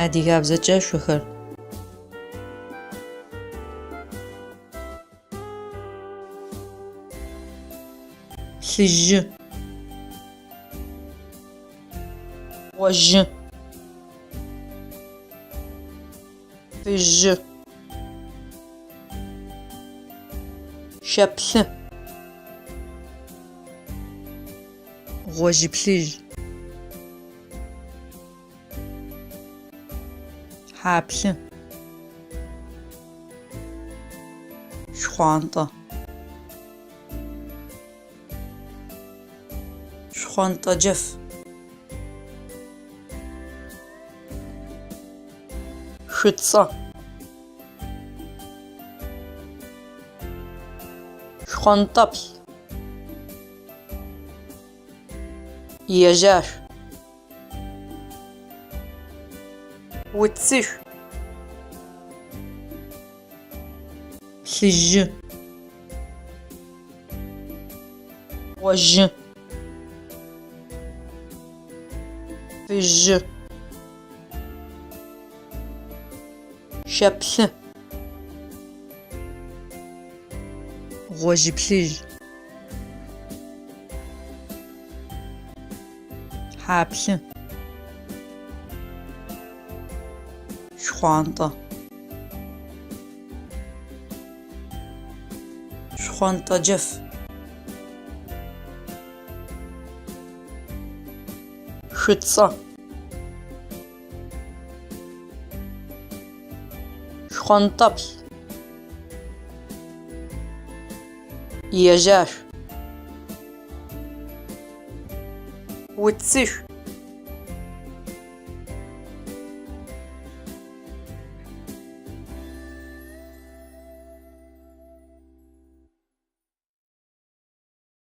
Adıgabzeç'e şsuxer. Plhıjı. Ğojı. Fıjı. Şeplı. Ğojıplhıj. Haplı. Şxhuant'e. Şxhuant'ecef. Şşıtsa. Şxhuant'apl. Yêjaş. Vutsış. Plhıjı. Ğojı. Fıjı. Şeplı. Ğojıplhıj. Haplı. Şxhuant'e. Şxhuant'ecef. Şşıtsa. Şxhuant'apl. Yêjaş. Vutsış.